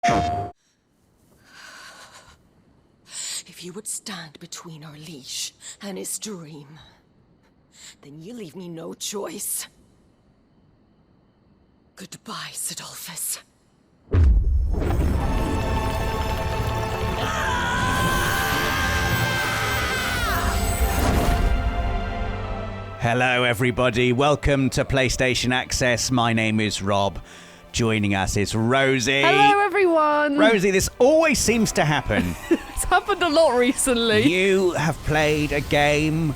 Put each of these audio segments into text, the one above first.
If you would stand between our leash and his dream, then you leave me no choice. Goodbye, Sidolphus. Hello everybody, welcome to PlayStation Access. My name is Rob. Joining us is Rosie. Hello everyone. Rosie, this always seems to happen. It's happened a lot recently. You have played a game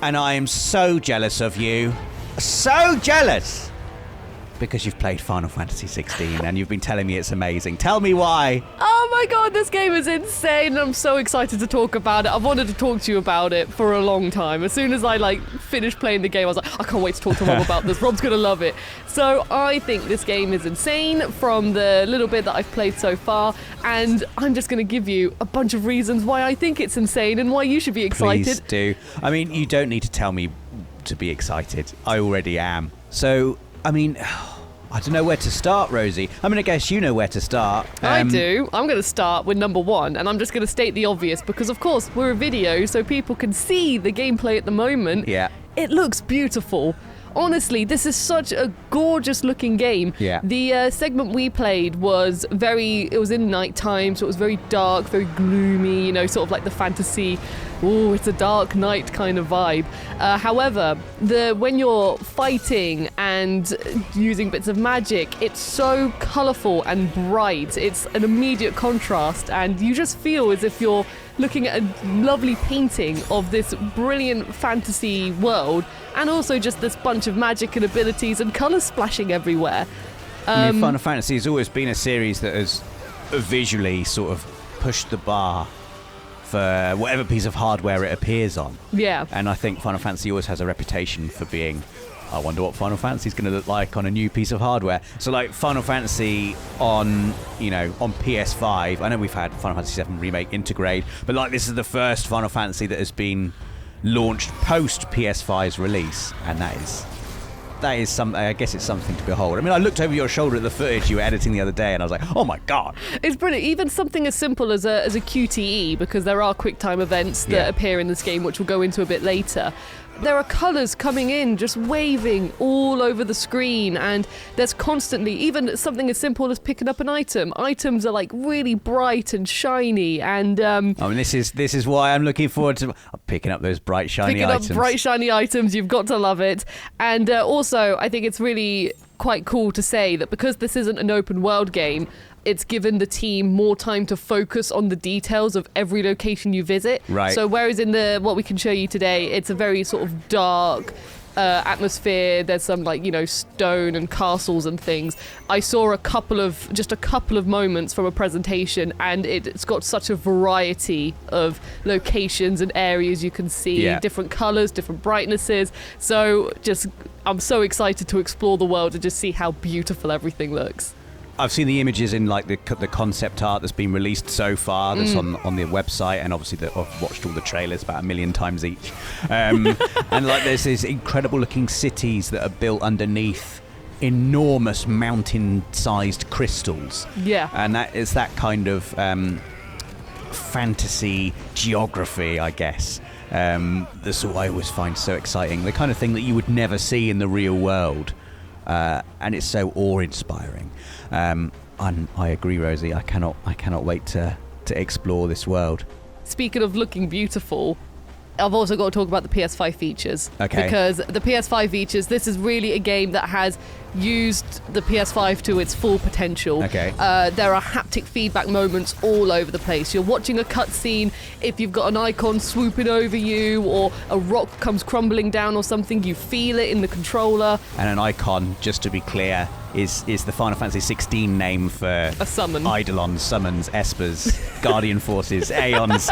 and I am so jealous of you. So jealous! Because you've played Final Fantasy XVI and you've been telling me it's amazing. Tell me why. Oh my god, this game is insane. I'm so excited to talk about it. I've wanted to talk to you about it for a long time. As soon as I finished playing the game, I was like, I can't wait to talk to Rob about this. Rob's gonna love it. So I think this game is insane from the little bit that I've played so far, and I'm just gonna give you a bunch of reasons why I think it's insane and why you should be excited. Please do. I mean, you don't need to tell me to be excited. I already am. So, I mean, I don't know where to start, Rosie. I'm going to guess you know where to start. I do. I'm going to start with number one, and I'm just going to state the obvious because, of course, we're a video, so people can see the gameplay at the moment. Yeah. It looks beautiful. Honestly, this is such a gorgeous looking game. Yeah. The segment we played was it was in nighttime, so it was very dark, very gloomy, sort of like the fantasy, it's a dark night kind of vibe. However, when you're fighting and using bits of magic, it's so colourful and bright. It's an immediate contrast, and you just feel as if you're looking at a lovely painting of this brilliant fantasy world, and also just this bunch of magic and abilities and colours splashing everywhere. I mean, Final Fantasy has always been a series that has visually sort of pushed the bar for whatever piece of hardware it appears on. Yeah. And I think Final Fantasy always has a reputation for being, I wonder what Final Fantasy is going to look like on a new piece of hardware. So like Final Fantasy on PS5, I know we've had Final Fantasy VII Remake Integrate, but like this is the first Final Fantasy that has been launched post PS5's release, and that is something. I guess it's something to behold. I mean, I looked over your shoulder at the footage you were editing the other day, and I was like, "Oh my god!" It's brilliant. Even something as simple as a QTE, because there are QuickTime events that appear in this game, which we'll go into a bit later. There are colours coming in, just waving all over the screen, and there's constantly, even something as simple as picking up an item. Items are like really bright and shiny, and I mean, this is why I'm looking forward to picking up those bright shiny items. Picking up bright shiny items, you've got to love it. And also, I think it's really quite cool to say that because this isn't an open world game, it's given the team more time to focus on the details of every location you visit. Right. So whereas in what we can show you today, it's a very sort of dark atmosphere. There's some stone and castles and things. I saw a couple of moments from a presentation, and it's got such a variety of locations and areas you can see, different colours, different brightnesses. So I'm so excited to explore the world and just see how beautiful everything looks. I've seen the images in the concept art that's been released so far, that's on the website, and obviously I've watched all the trailers about 1 million times each. And there's these incredible looking cities that are built underneath enormous mountain-sized crystals. Yeah. And that is that kind of fantasy geography, I guess. That's what I always find so exciting. The kind of thing that you would never see in the real world. And it's so awe-inspiring. And I agree, Rosie. I cannot wait to explore this world. Speaking of looking beautiful, I've also got to talk about the PS5 features. Okay. Because the PS5 features, this is really a game that has used the PS5 to its full potential. Okay. There are haptic feedback moments all over the place. You're watching a cutscene, if you've got an icon swooping over you or a rock comes crumbling down or something, you feel it in the controller. And an icon, just to be clear, is the Final Fantasy XVI name for a summon. Eidolons, summons, espers, guardian forces, aeons,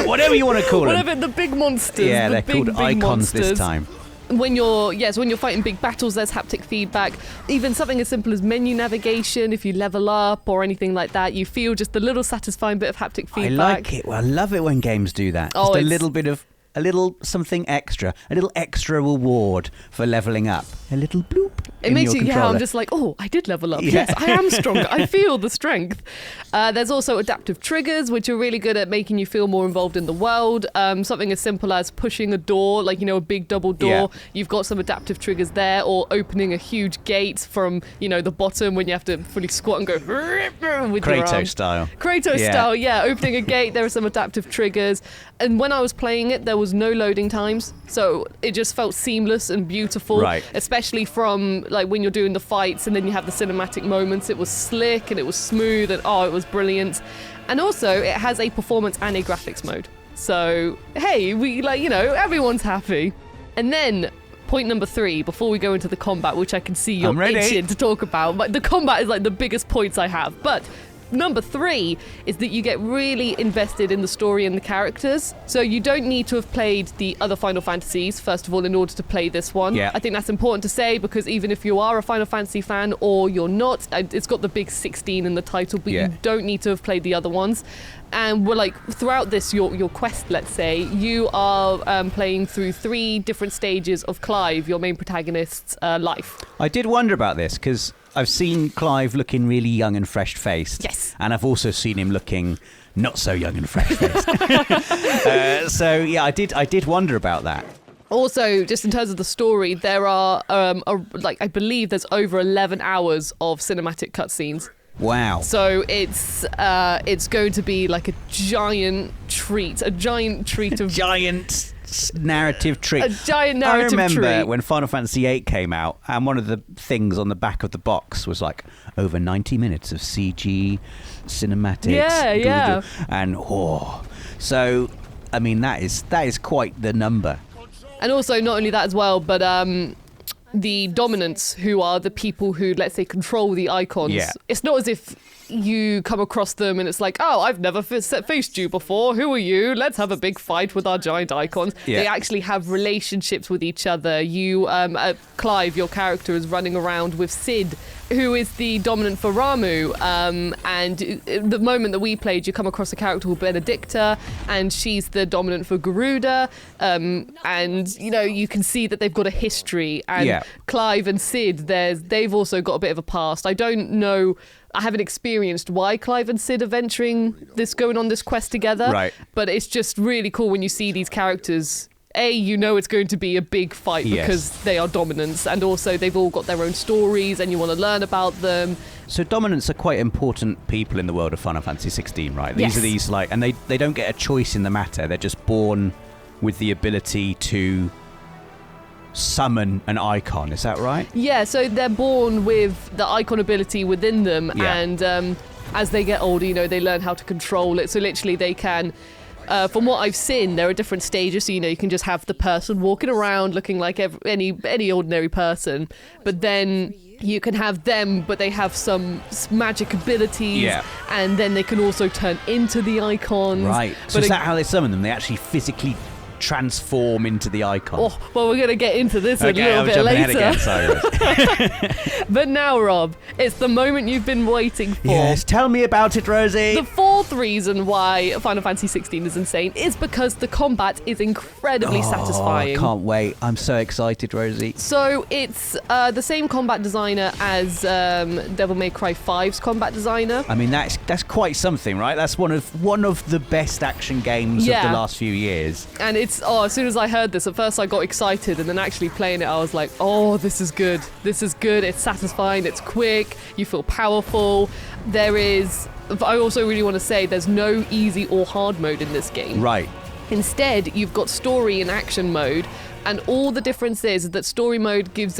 whatever you want to call them. Whatever, the big monsters. Yeah, the they're big, called big icons monsters. this time. When you're fighting big battles, there's haptic feedback. Even something as simple as menu navigation, if you level up or anything like that, you feel just a little satisfying bit of haptic feedback. I like it. Well, I love it when games do that. Oh, Just a little bit of a little something extra, a little extra reward for leveling up. A little bloop. It makes you, I'm just like, oh, I did level up. Yeah. Yes, I am stronger. I feel the strength. There's also adaptive triggers, which are really good at making you feel more involved in the world. Something as simple as pushing a door, like, a big double door. Yeah. You've got some adaptive triggers there, or opening a huge gate from, the bottom when you have to fully squat and go with your arm. Kratos style. Kratos style, yeah. Opening a gate, there are some adaptive triggers. And when I was playing it, there was no loading times. So it just felt seamless and beautiful. Right. Especially from like when you're doing the fights and then you have the cinematic moments. It was slick and it was smooth and it was brilliant. And also it has a performance and a graphics mode. So hey, everyone's happy. And then point number 3, before we go into the combat, which I can see you're itching to talk about, but the combat is like the biggest points I have. But number 3 is that you get really invested in the story and the characters. So you don't need to have played the other Final Fantasies, first of all, in order to play this one. Yeah. I think that's important to say, because even if you are a Final Fantasy fan or you're not, it's got the big 16 in the title, but you don't need to have played the other ones. And we're like, throughout this, your quest, let's say, you are playing through 3 different stages of Clive, your main protagonist's life. I did wonder about this, because I've seen Clive looking really young and fresh-faced. Yes. And I've also seen him looking not so young and fresh-faced. I did wonder about that. Also, just in terms of the story, there are, I believe there's over 11 hours of cinematic cutscenes. Wow. So it's going to be like a giant treat of... Giant narrative treat. A giant narrative treat. I remember when Final Fantasy VIII came out, and one of the things on the back of the box was like over 90 minutes of CG, cinematics. Yeah. And so I mean that is quite the number. And also not only that as well, but the dominants, who are the people who, let's say, control the icons. Yeah. It's not as if you come across them and it's like, oh, I've never faced you before. Who are you? Let's have a big fight with our giant icons. Yeah. They actually have relationships with each other. You, Clive, your character, is running around with Sid, who is the dominant for Ramu. And the moment that we played, you come across a character called Benedicta, and she's the dominant for Garuda. And, you can see that they've got a history. And Clive and Sid, they've also got a bit of a past. I don't know... I haven't experienced why Clive and Sid are going on this quest together. Right. But it's just really cool when you see these characters. It's going to be a big fight because they are dominants, and also they've all got their own stories and you want to learn about them. So dominants are quite important people in the world of Final Fantasy XVI, right? These are these and they don't get a choice in the matter. They're just born with the ability to summon an icon, is that right? Yeah, so they're born with the icon ability within them, and as they get older, they learn how to control it. So literally they can, from what I've seen, there are different stages. So you can just have the person walking around looking like any ordinary person, but then you can have them, but they have some magic abilities, and then they can also turn into the icons. Right. So is that how they summon them? They actually physically transform into the icon. Oh, well, we're going to get into this a little bit later. Again, sorry. But now, Rob, it's the moment you've been waiting for. Yes, tell me about it, Rosie. The 4th reason why Final Fantasy XVI is insane is because the combat is incredibly satisfying. I can't wait. I'm so excited, Rosie. So it's the same combat designer as Devil May Cry 5's combat designer. I mean, that's quite something, right? That's one of the best action games of the last few years. And as soon as I heard this, at first I got excited, and then actually playing it, I was like, oh, this is good. This is good. It's satisfying. It's quick. You feel powerful. I also really want to say there's no easy or hard mode in this game. Right. Instead, you've got story and action mode. And all the difference is that story mode makes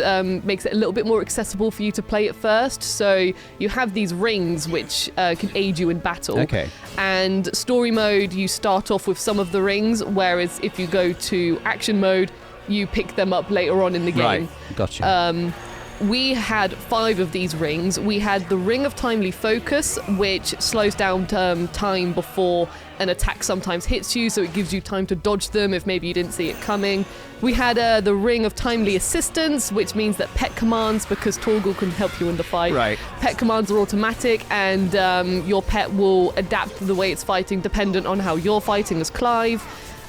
it a little bit more accessible for you to play at first. So you have these rings which can aid you in battle. Okay. And story mode, you start off with some of the rings, whereas if you go to action mode, you pick them up later on in the game. Right, gotcha. We had 5 of these rings. We had the Ring of Timely Focus, which slows down time before an attack sometimes hits you, so it gives you time to dodge them if maybe you didn't see it coming. We had the Ring of Timely Assistance, which means that pet commands, because Torgal can help you in the fight, pet commands are automatic, and your pet will adapt the way it's fighting dependent on how you're fighting as Clive.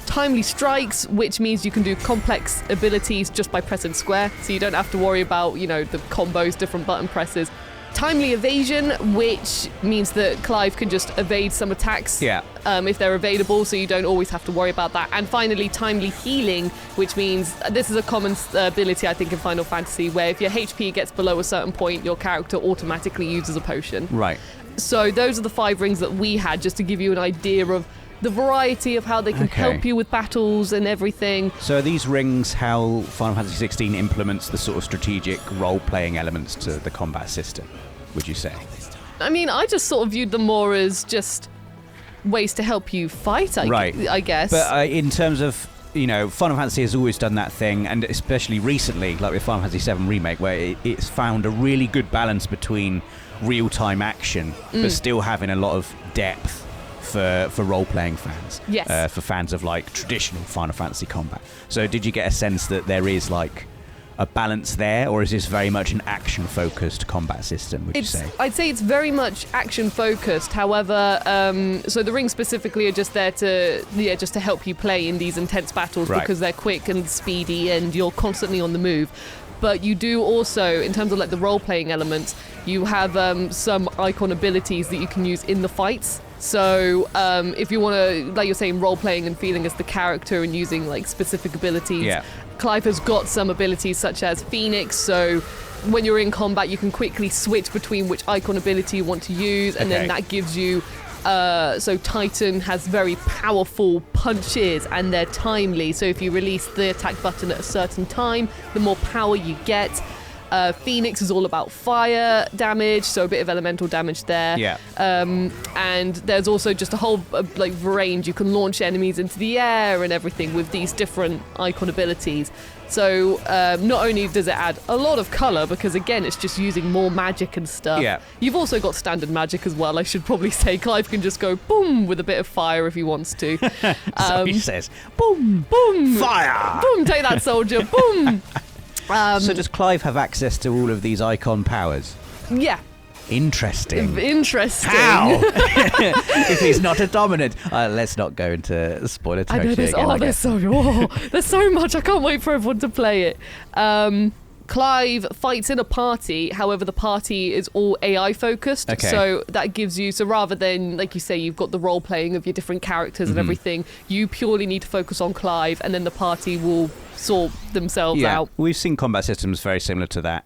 timely strikes, which means you can do complex abilities just by pressing square, so you don't have to worry about, you know, the combos, different button presses. Timely evasion, which means that Clive can just evade some attacks if they're available, so you don't always have to worry about that. And finally, timely healing, which means this is a common ability, I think, in Final Fantasy, where if your HP gets below a certain point, your character automatically uses a potion. Right. So those are the 5 rings that we had, just to give you an idea of the variety of how they can help you with battles and everything. So are these rings how Final Fantasy XVI implements the sort of strategic role-playing elements to the combat system, would you say? I mean, I just sort of viewed them more as just ways to help you fight, I guess. But in terms of, you know, Final Fantasy has always done that thing, and especially recently, like with Final Fantasy VII Remake, where it's found a really good balance between real-time action, but still having a lot of depth for role-playing fans. Yes. For fans of, like, traditional Final Fantasy combat. So did you get a sense that there is, like, a balance there, or is this very much an action-focused combat system, would you say? I'd say it's very much action-focused. However, so the rings specifically are just there to, just to help you play in these intense battles, because they're quick and speedy and you're constantly on the move. But you do also, in terms of like the role-playing elements, you have some icon abilities that you can use in the fights. So if you want to, like you're saying, role-playing and feeling as the character and using like specific abilities, Clive has got some abilities such as Phoenix. So when you're in combat, you can quickly switch between which icon ability you want to use, and then that gives you... so Titan has very powerful punches, and they're timely. So if you release the attack button at a certain time, the more power you get. Phoenix is all about fire damage, so a bit of elemental damage there. And there's also just a whole like range. You can launch enemies into the air and everything with these different icon abilities. So not only does it add a lot of colour, because again it's just using more magic and stuff. You've also got standard magic as well, I should probably say. Clive can just go boom with a bit of fire if he wants to. So he says, boom, boom, fire! Boom, take that soldier, boom! So does Clive have access to all of these icon powers? Yeah. Interesting. How? If he's not a dominant. Let's not go into spoiler territory. I know there's so much. I can't wait for everyone to play it. Clive fights in a party, however the party is all AI focused, so that gives you, so rather than, like you say, you've got the role playing of your different characters and everything, you purely need to focus on Clive, and then the party will sort themselves out. We've seen combat systems very similar to that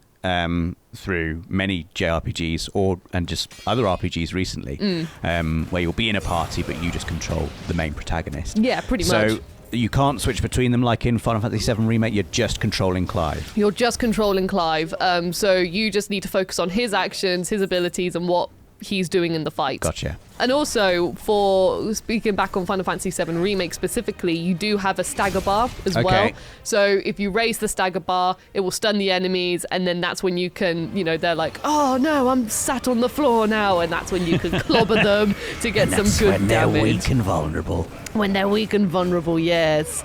through many JRPGs and just other RPGs recently, where you'll be in a party but you just control the main protagonist. Yeah, pretty much. So you can't switch between them like in Final Fantasy VII Remake. You're just controlling Clive. You're just controlling Clive. So you just need to focus on his actions, his abilities, and what he's doing in the fight. Gotcha. And also, for speaking back on Final Fantasy VII Remake specifically, you do have a stagger bar as well. So if you raise the stagger bar, it will stun the enemies, and then that's when you can, they're like, oh no, I'm sat on the floor now, and that's when you can clobber them to get some good damage. When they're weak and vulnerable. When they're weak and vulnerable, yes.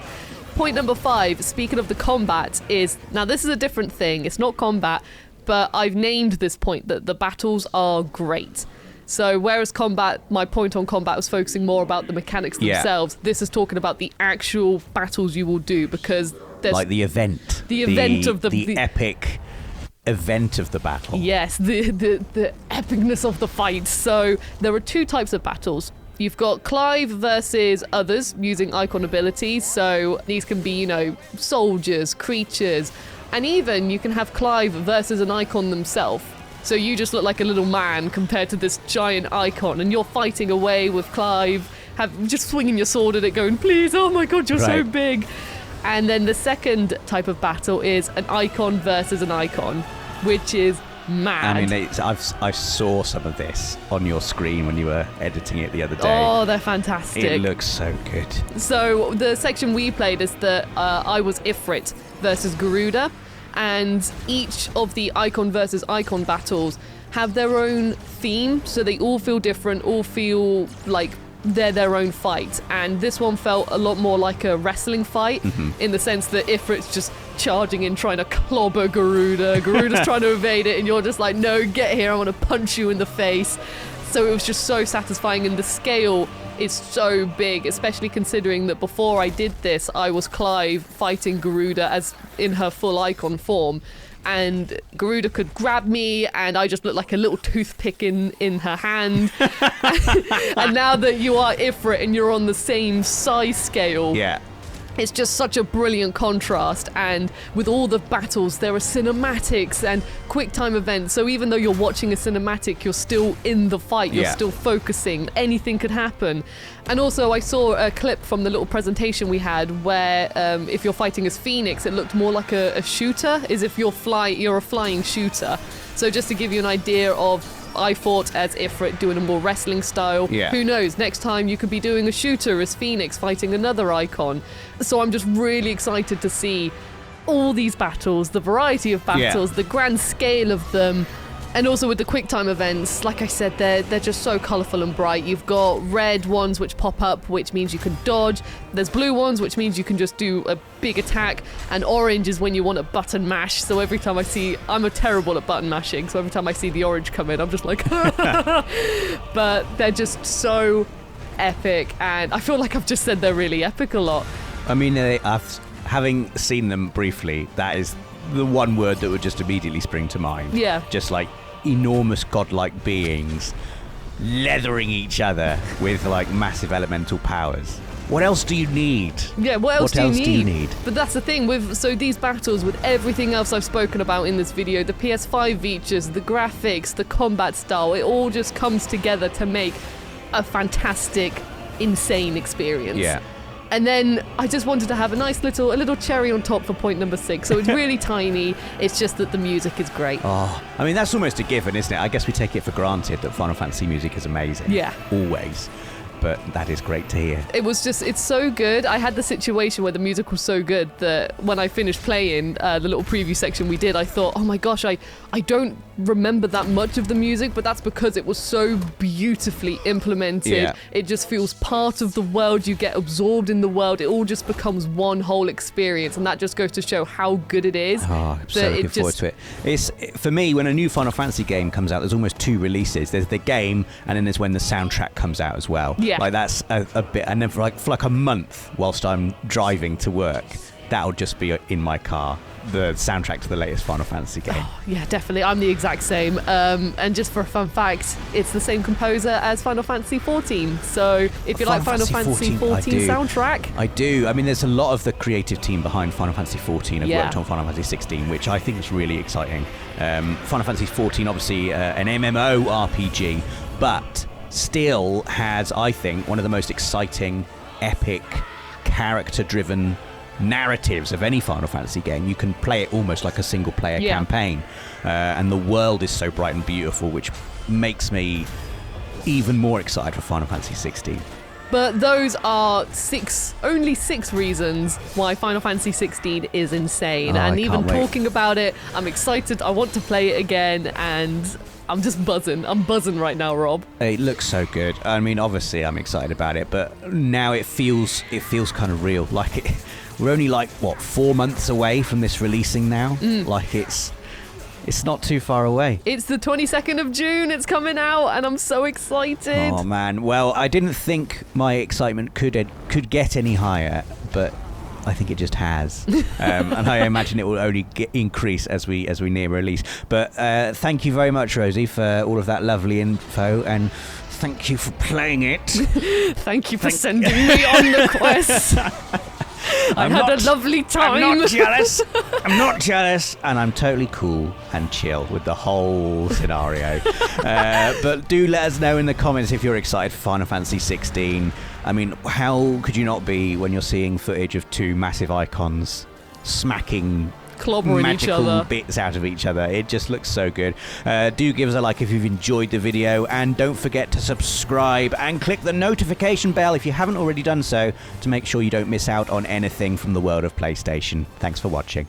Point number 5, speaking of the combat, is, now this is a different thing, it's not combat, but I've named this point that the battles are great. So whereas combat, my point on combat was focusing more about the mechanics themselves, this is talking about the actual battles you will do, because there's... Like the event. The event of the epic event of the battle. Yes, the epicness of the fight. So there are 2 types of battles. You've got Clive versus others using icon abilities. So these can be, soldiers, creatures, and even you can have Clive versus an icon themselves. So you just look like a little man compared to this giant icon, and you're fighting away with Clive, just swinging your sword at it, going, please, oh my god, you're so big. And then the second type of battle is an icon versus an icon, which is mad. I mean, I saw some of this on your screen when you were editing it the other day. Oh, they're fantastic. It looks so good. So the section we played is that I was Ifrit versus Garuda, and each of the icon versus icon battles have their own theme, so they all feel different, all feel like they're their own fight. And this one felt a lot more like a wrestling fight, in the sense that Ifrit's just charging in, trying to clobber Garuda. Garuda's trying to evade it, and you're just like, no, get here, I want to punch you in the face. So it was just so satisfying, and the scale is so big, especially considering that before I did this, I was Clive fighting Garuda as in her full icon form. And Garuda could grab me, and I just looked like a little toothpick in her hand. And now that you are Ifrit and you're on the same size scale, it's just such a brilliant contrast. And with all the battles, there are cinematics and quick time events. So even though you're watching a cinematic, you're still in the fight. You're still focusing. Anything could happen. And also, I saw a clip from the little presentation we had where if you're fighting as Phoenix, it looked more like a shooter, as if you're a flying shooter. So just to give you an idea of, I fought as Ifrit doing a more wrestling style. Who knows, next time you could be doing a shooter as Phoenix fighting another icon. So I'm just really excited to see all these battles, the variety of battles, the grand scale of them. And also with the quick time events, like I said, they're just so colourful and bright. You've got red ones which pop up, which means you can dodge. There's blue ones, which means you can just do a big attack. And orange is when you want to button mash. So every time I'm terrible at button mashing, so every time I see the orange come in, I'm just like, but they're just so epic. And I feel like I've just said they're really epic a lot. I mean, having seen them briefly, that is the one word that would just immediately spring to mind. Just like enormous godlike beings leathering each other with like massive elemental powers. What else do you need? What else do you need? But that's the thing so these battles, with everything else I've spoken about in this video, the PS5 features, the graphics, the combat style, it all just comes together to make a fantastic, insane experience. And then I just wanted to have a little cherry on top for point number 6. So it's really tiny. It's just that the music is great. Oh, I mean, that's almost a given, isn't it? I guess we take it for granted that Final Fantasy music is amazing. Always. But that is great to hear. It's so good. I had the situation where the music was so good that when I finished playing the little preview section we did, I thought, oh my gosh, I don't remember that much of the music, but that's because it was so beautifully implemented. It just feels part of the world. You get absorbed in the world. It all just becomes one whole experience, and that just goes to show how good it is. I'm so looking forward to it. For me, when a new Final Fantasy game comes out, there's almost 2 releases. There's the game, and then there's when the soundtrack comes out as well. Like that's a bit, and then for like a month whilst I'm driving to work, that'll just be in my car, the soundtrack to the latest Final Fantasy game. Oh, yeah, definitely. I'm the exact same. And just for a fun fact, it's the same composer as Final Fantasy XIV. So if you like Final Fantasy XIV soundtrack... I do. I mean, there's a lot of the creative team behind Final Fantasy XIV have worked on Final Fantasy XVI, which I think is really exciting. Final Fantasy XIV, obviously an MMO RPG, but still has, I think, one of the most exciting, epic, character-driven narratives of any Final Fantasy game. You can play it almost like a single-player campaign, and the world is so bright and beautiful, which makes me even more excited for Final Fantasy XVI. But those are only 6 reasons why Final Fantasy XVI is insane. And even talking about it, I'm excited. I want to play it again, and I'm just buzzing. I'm buzzing right now, Rob. It looks so good. I mean, obviously, I'm excited about it, but now it feels kind of real. Like we're only 4 months away from this releasing now. Like it's not too far away. It's the 22nd of June. It's coming out, and I'm so excited. Oh man. Well, I didn't think my excitement could get any higher, but I think it just has, and I imagine it will only increase as we near release. But thank you very much, Rosie, for all of that lovely info, and thank you for playing it. Thank you for sending me on the quest. I had a lovely time. I'm not jealous. I'm not jealous, and I'm totally cool and chill with the whole scenario. But do let us know in the comments if you're excited for Final Fantasy XVI. I mean, how could you not be when you're seeing footage of 2 massive icons smacking clobbering magical each other, bits out of each other? It just looks so good. Do give us a like if you've enjoyed the video, and don't forget to subscribe and click the notification bell if you haven't already done so, to make sure you don't miss out on anything from the world of PlayStation. Thanks for watching.